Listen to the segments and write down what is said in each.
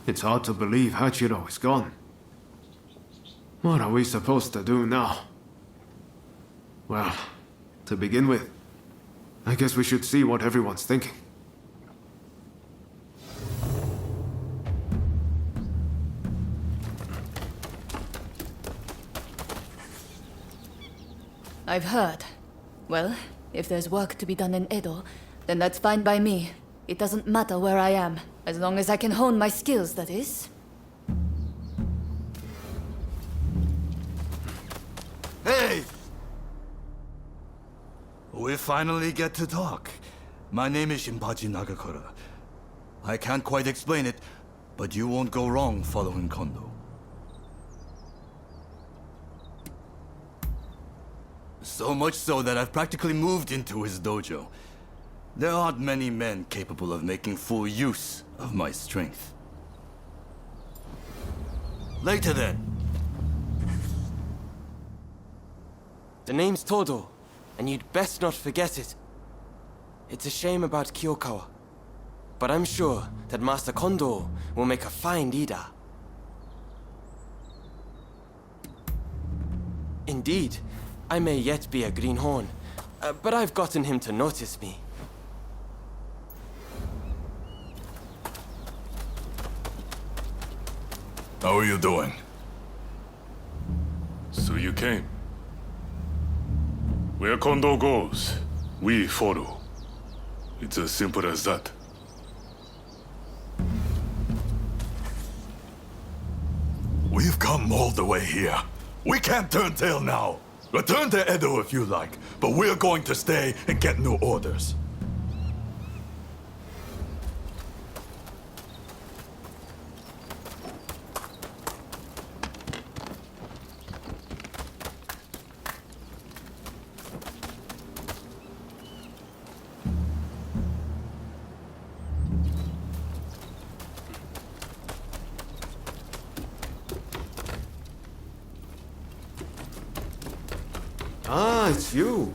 It's hard to believe Hachiro is gone. What are we supposed to do now? Well, to begin with, I guess we should see what everyone's thinking. I've heard. Well, if there's work to be done in Edo, then that's fine by me. It doesn't matter where I am, as long as I can hone my skills, that is. Hey! We finally get to talk. My name is Shinpachi Nagakura. I can't quite explain it, but you won't go wrong following Kondo. So much so that I've practically moved into his dojo. There aren't many men capable of making full use of my strength. Later then. The name's Todo, and you'd best not forget it. It's a shame about Kyokawa, but I'm sure that Master Kondo will make a fine leader. Indeed, I may yet be a greenhorn, but I've gotten him to notice me. How are you doing? So you came. Where Kondo goes, we follow. It's as simple as that. We've come all the way here. We can't turn tail now. Return to Edo if you like, but we're going to stay and get new orders. Ah, it's you.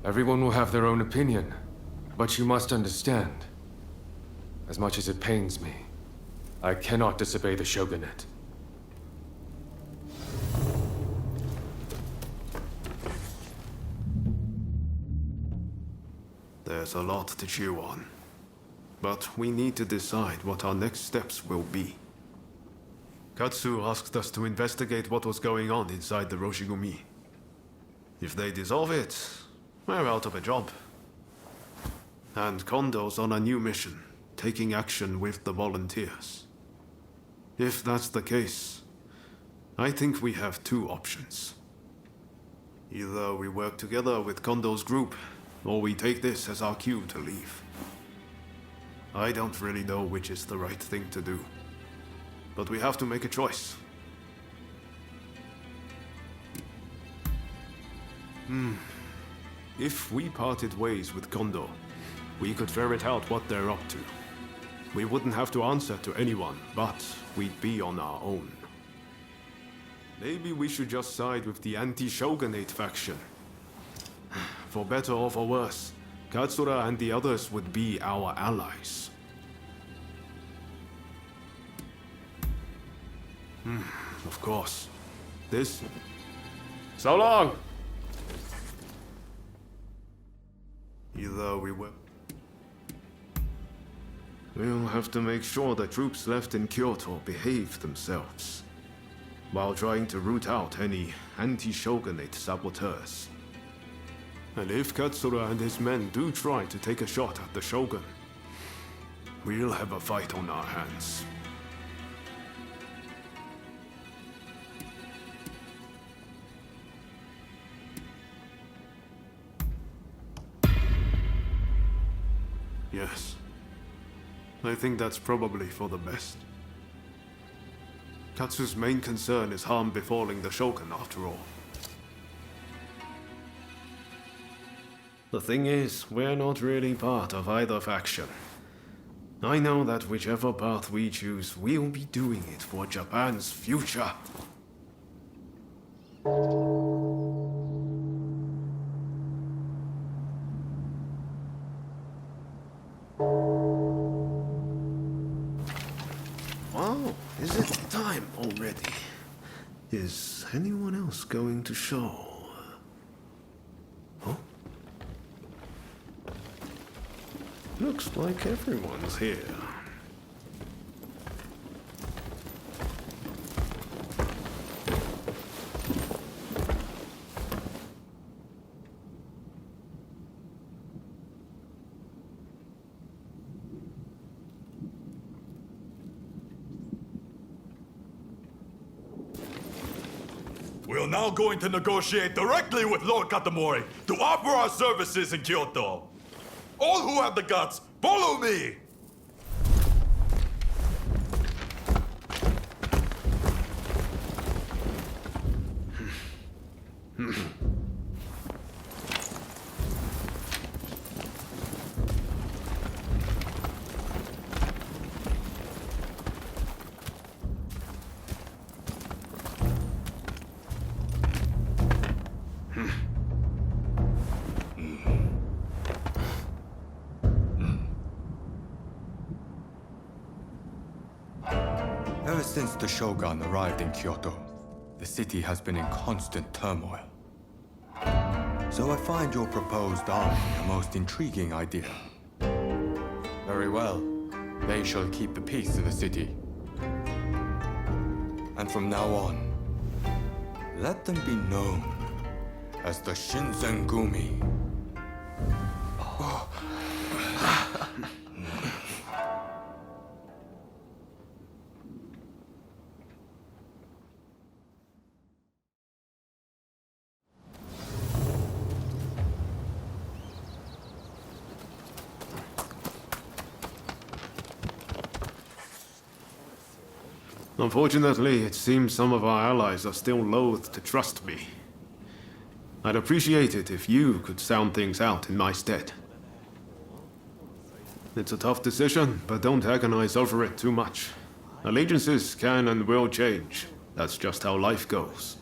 Everyone will have their own opinion, but you must understand. As much as it pains me, I cannot disobey the shogunate. There's a lot to chew on. But we need to decide what our next steps will be. Katsu asked us to investigate what was going on inside the Roshigumi. If they dissolve it, we're out of a job. And Kondo's on a new mission, taking action with the volunteers. If that's the case, I think we have two options. Either we work together with Kondo's group, or we take this as our cue to leave. I don't really know which is the right thing to do. But we have to make a choice. If we parted ways with Kondo, we could ferret out what they're up to. We wouldn't have to answer to anyone, but we'd be on our own. Maybe we should just side with the anti-shogunate faction. For better or for worse, Katsura and the others would be our allies. Of course. This... So long! Either we will... We'll have to make sure the troops left in Kyoto behave themselves, while trying to root out any anti-shogunate saboteurs. And if Katsura and his men do try to take a shot at the shogun, we'll have a fight on our hands. Yes. I think that's probably for the best. Katsu's main concern is harm befalling the shogun, after all. The thing is, we're not really part of either faction. I know that whichever path we choose, we'll be doing it for Japan's future. Wow, is it time already? Is anyone else going to show? Oh? Looks like everyone's here. We're now going to negotiate directly with Lord Katamori to offer our services in Kyoto. All who have the guts, follow me! Ever since the Shogun arrived in Kyoto, the city has been in constant turmoil. So I find your proposed army a most intriguing idea. Very well. They shall keep the peace in the city. And from now on, let them be known as the Shinsengumi. Unfortunately, it seems some of our allies are still loath to trust me. I'd appreciate it if you could sound things out in my stead. It's a tough decision, but don't agonize over it too much. Allegiances can and will change. That's just how life goes.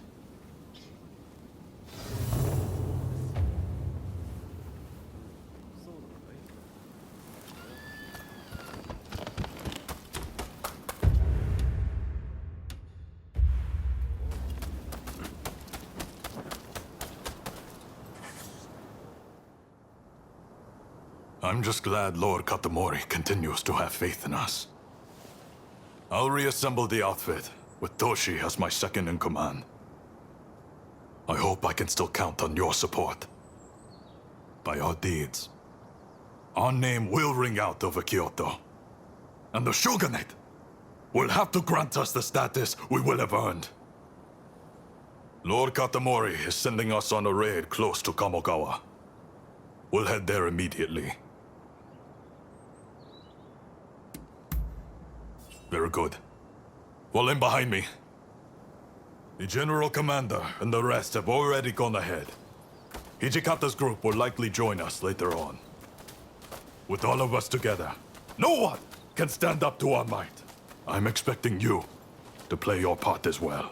I'm just glad Lord Katamori continues to have faith in us. I'll reassemble the outfit, with Toshi as my second in command. I hope I can still count on your support. By our deeds, our name will ring out over Kyoto. And the Shogunate will have to grant us the status we will have earned. Lord Katamori is sending us on a raid close to Kamogawa. We'll head there immediately. Very good. Fall in behind me. The General Commander and the rest have already gone ahead. Hijikata's group will likely join us later on. With all of us together, no one can stand up to our might. I'm expecting you to play your part as well.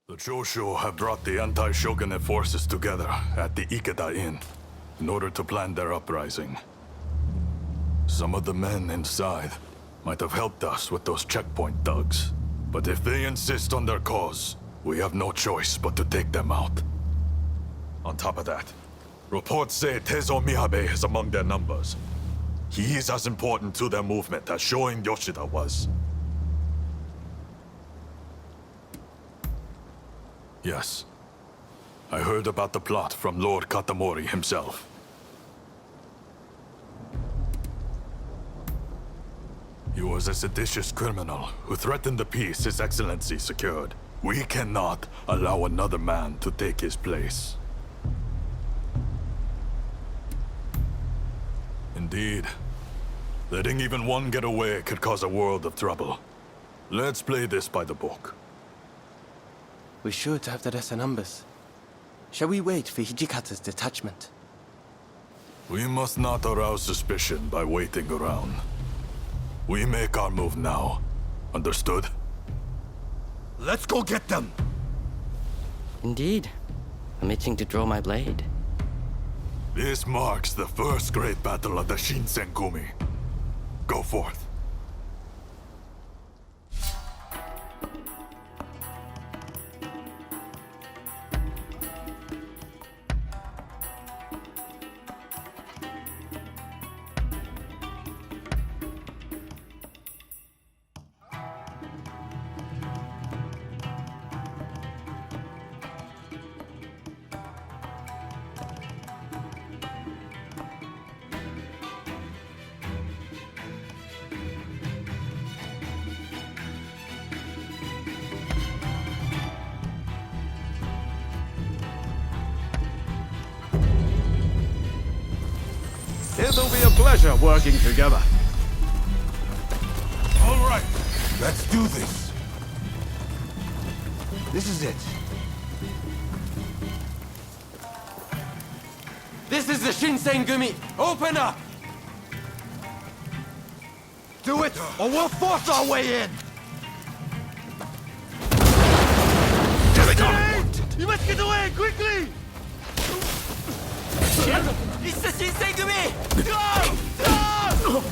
The Choshu have brought the anti-shogunate forces together at the Ikeda Inn in order to plan their uprising. Some of the men inside might have helped us with those checkpoint thugs, but if they insist on their cause, we have no choice but to take them out. On top of that, reports say Teizo Miyabe is among their numbers. He is as important to their movement as Shoin Yoshida was. Yes. I heard about the plot from Lord Katamori himself. He was a seditious criminal who threatened the peace His Excellency secured. We cannot allow another man to take his place. Indeed. Letting even one get away could cause a world of trouble. Let's play this by the book. We're sure to have the lesser numbers. Shall we wait for Hijikata's detachment? We must not arouse suspicion by waiting around. We make our move now. Understood? Let's go get them! Indeed. I'm itching to draw my blade. This marks the first great battle of the Shinsengumi. Go forth. It'll be a pleasure working together. All right, let's do this. This is it. This is the Shinsengumi! Open up! Do it, or we'll force our way in! You must get away, quickly! It's the Shinsengumi! Go! Go!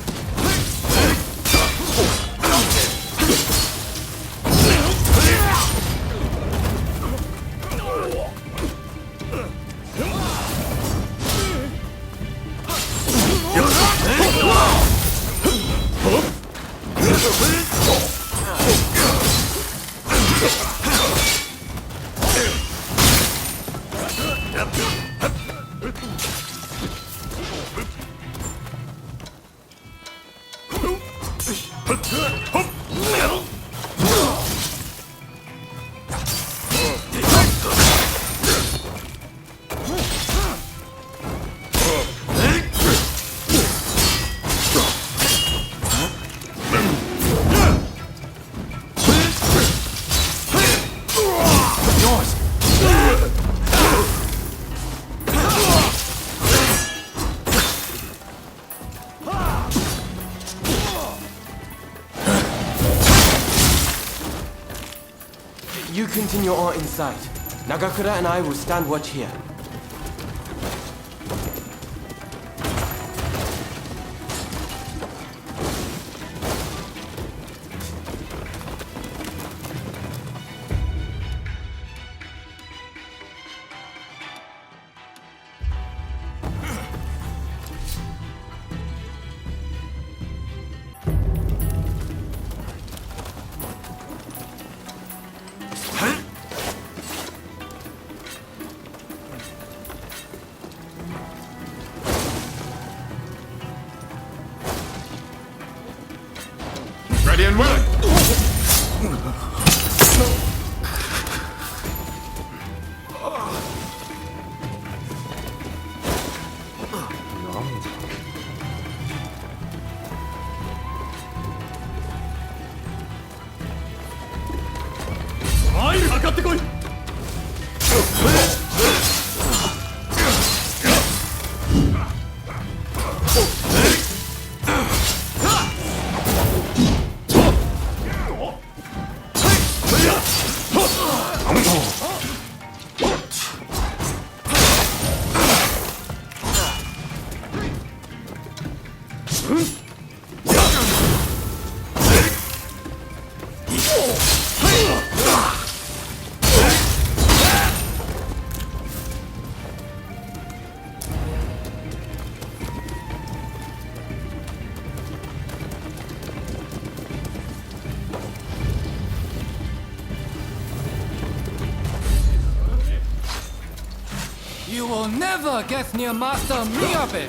You continue on inside. Nagakura and I will stand watch here. Ready and willing! You will never get near Master Miyabe!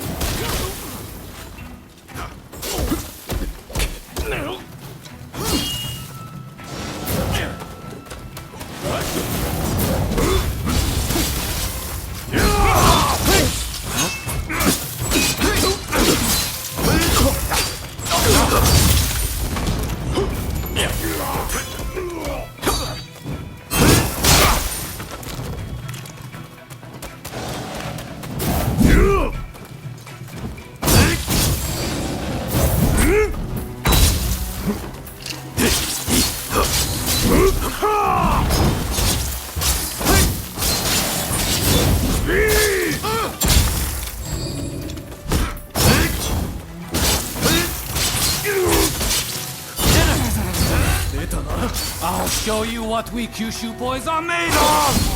show you what we Kyushu boys are made of!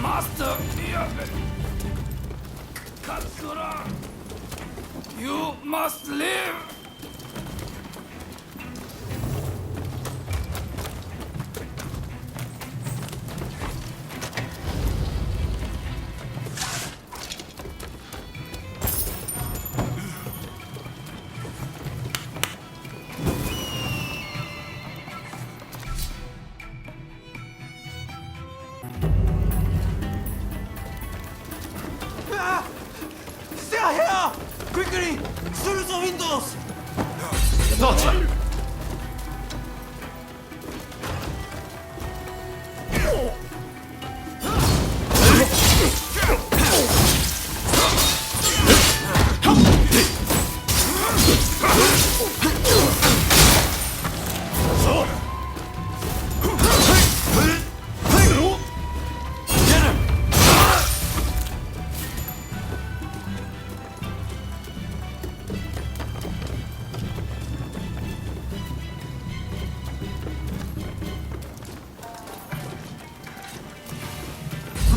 Master Miyabe! Katsura! You must live! Stay here! Quickly! Through the windows!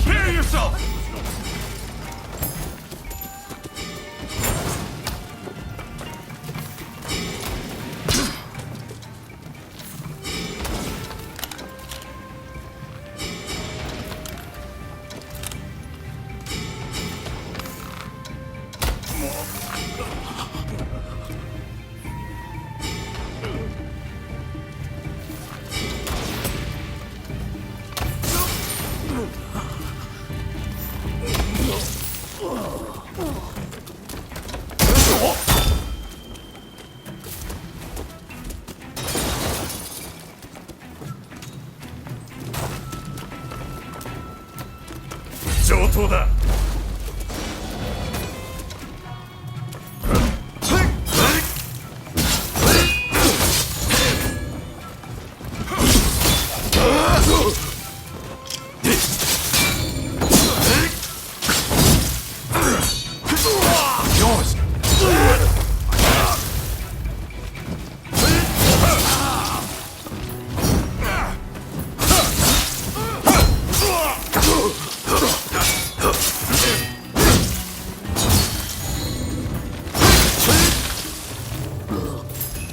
Prepare yourself!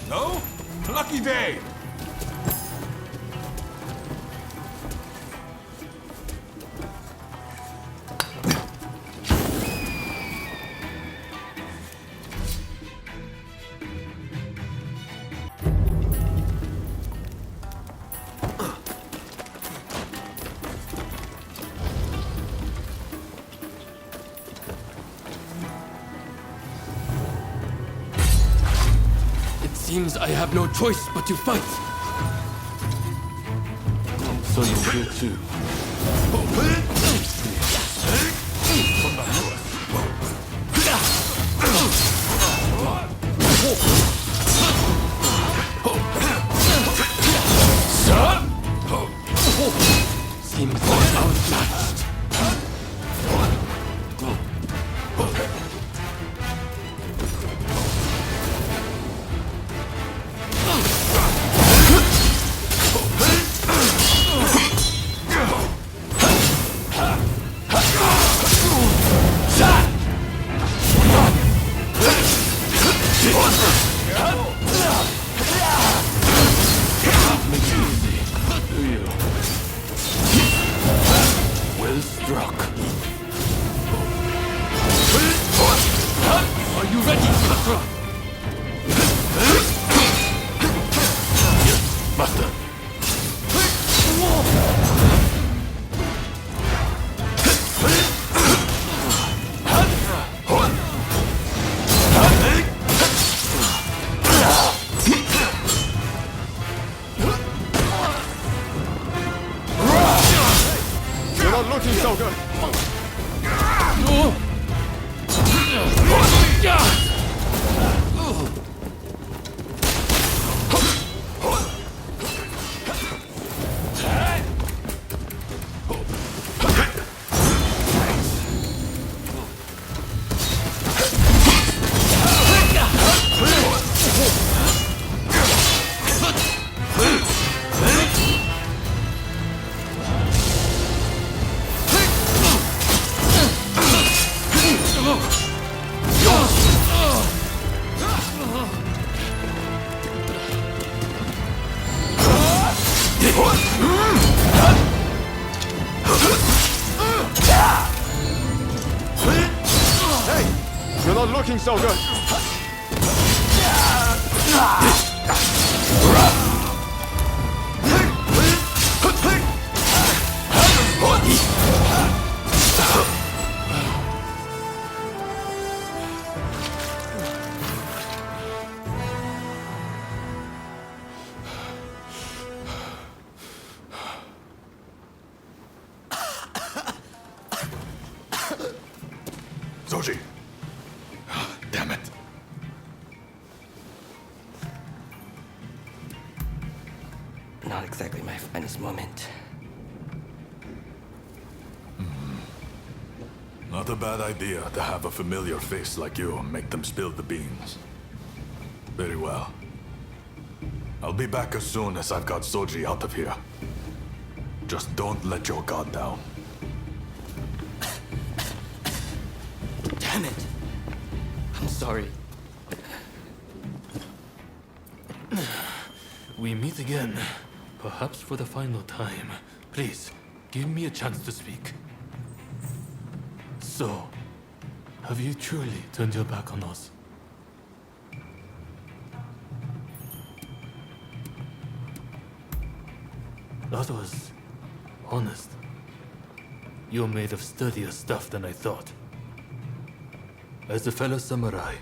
No? Lucky day! Seems I have no choice but to fight. So you're here too. Seems I'm outmatched. Master. You're not looking so good. Hey, you're not looking so good. Zoji. Damn it. Not exactly my finest moment. Not a bad idea to have a familiar face like you make them spill the beans. Very well. I'll be back as soon as I've got Soji out of here. Just don't let your guard down. Damn it! I'm sorry. We meet again, perhaps for the final time. Please, give me a chance to speak. So, have you truly turned your back on us? That was honest. You're made of sturdier stuff than I thought. As a fellow samurai,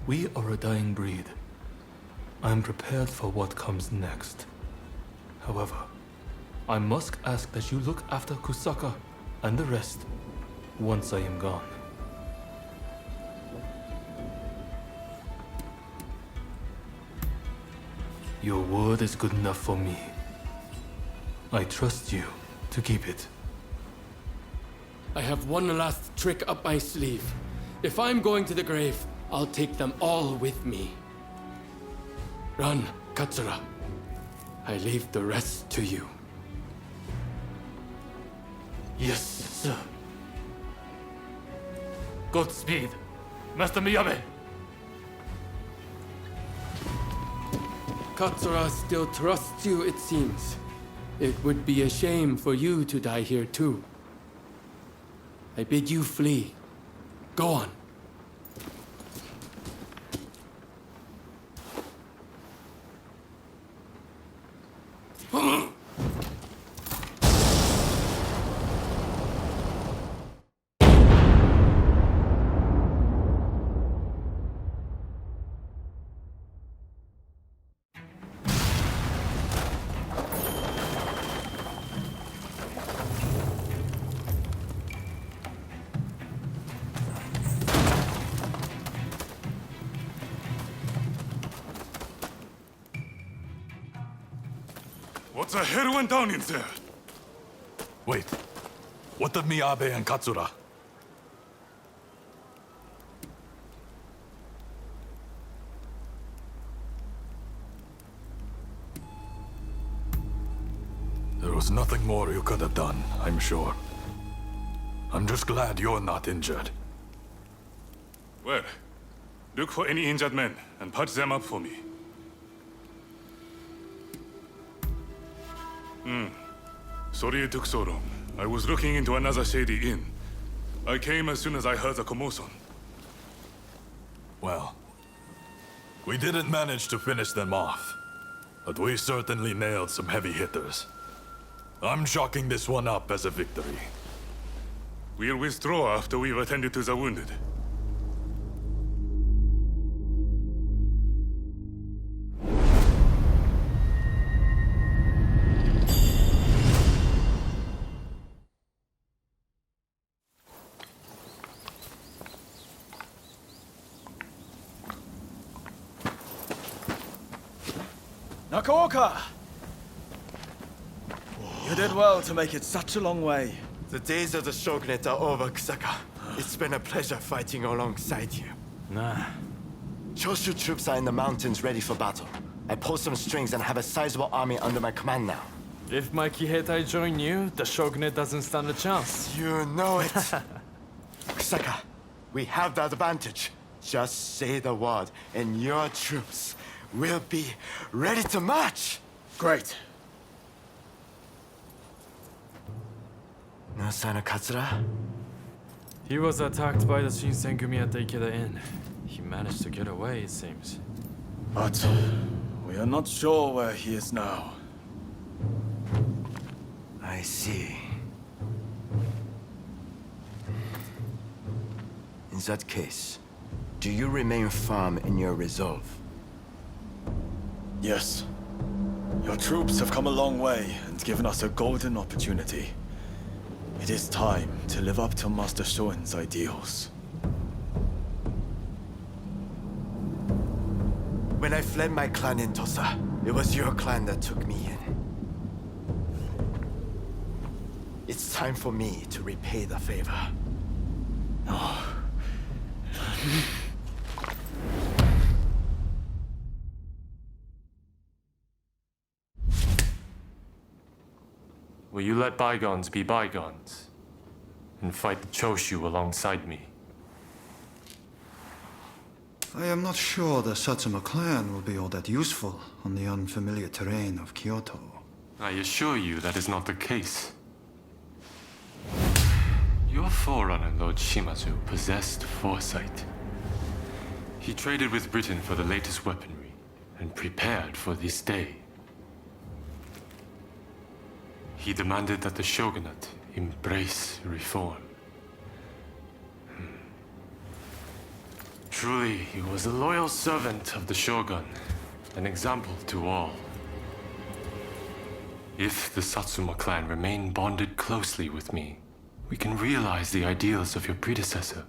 we are a dying breed. I'm prepared for what comes next. However, I must ask that you look after Kusaka and the rest once I am gone. Your word is good enough for me. I trust you to keep it. I have one last trick up my sleeve. If I'm going to the grave, I'll take them all with me. Run, Katsura. I leave the rest to you. Yes, sir. Godspeed, Master Miyabe. Katsura still trusts you, it seems. It would be a shame for you to die here too. I bid you flee. Go on. What the hell went down in there? Wait. What of Miyabe and Katsura? There was nothing more you could have done, I'm sure. I'm just glad you're not injured. Well, look for any injured men and patch them up for me. Sorry it took so long. I was looking into another shady inn. I came as soon as I heard the commotion. Well, We didn't manage to finish them off, but we certainly nailed some heavy hitters. I'm chalking this one up as a victory. We'll withdraw after we've attended to the wounded. Nakaoka! You did well to make it such a long way. The days of the shogunate are over, Kusaka. It's been a pleasure fighting alongside you. Nah. Choshu troops are in the mountains ready for battle. I pulled some strings and have a sizable army under my command now. If my Kiheitai join you, the shogunate doesn't stand a chance. You know it. Kusaka, we have the advantage. Just say the word, and your troops will be ready to march. Great. No sign of Katsura? He was attacked by the Shinsengumi at the Ikeda Inn. He managed to get away, it seems. But we are not sure where he is now. I see. In that case, do you remain firm in your resolve? Yes. Your troops have come a long way and given us a golden opportunity. It is time to live up to Master Shoin's ideals. When I fled my clan in Tosa, it was your clan that took me in. It's time for me to repay the favor. Will you let bygones be bygones and fight the Choshu alongside me? I am not sure the Satsuma clan will be all that useful on the unfamiliar terrain of Kyoto. I assure you that is not the case. Your forerunner, Lord Shimazu, possessed foresight. He traded with Britain for the latest weaponry and prepared for this day. He demanded that the shogunate embrace reform. Truly, he was a loyal servant of the shogun, an example to all. If the Satsuma clan remain bonded closely with me, we can realize the ideals of your predecessor.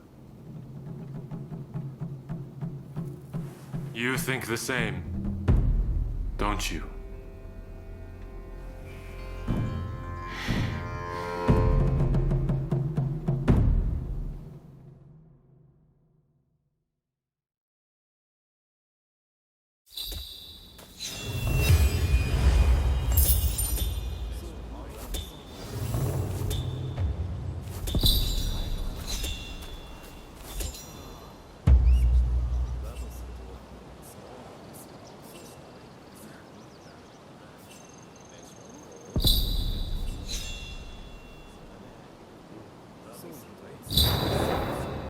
You think the same, don't you?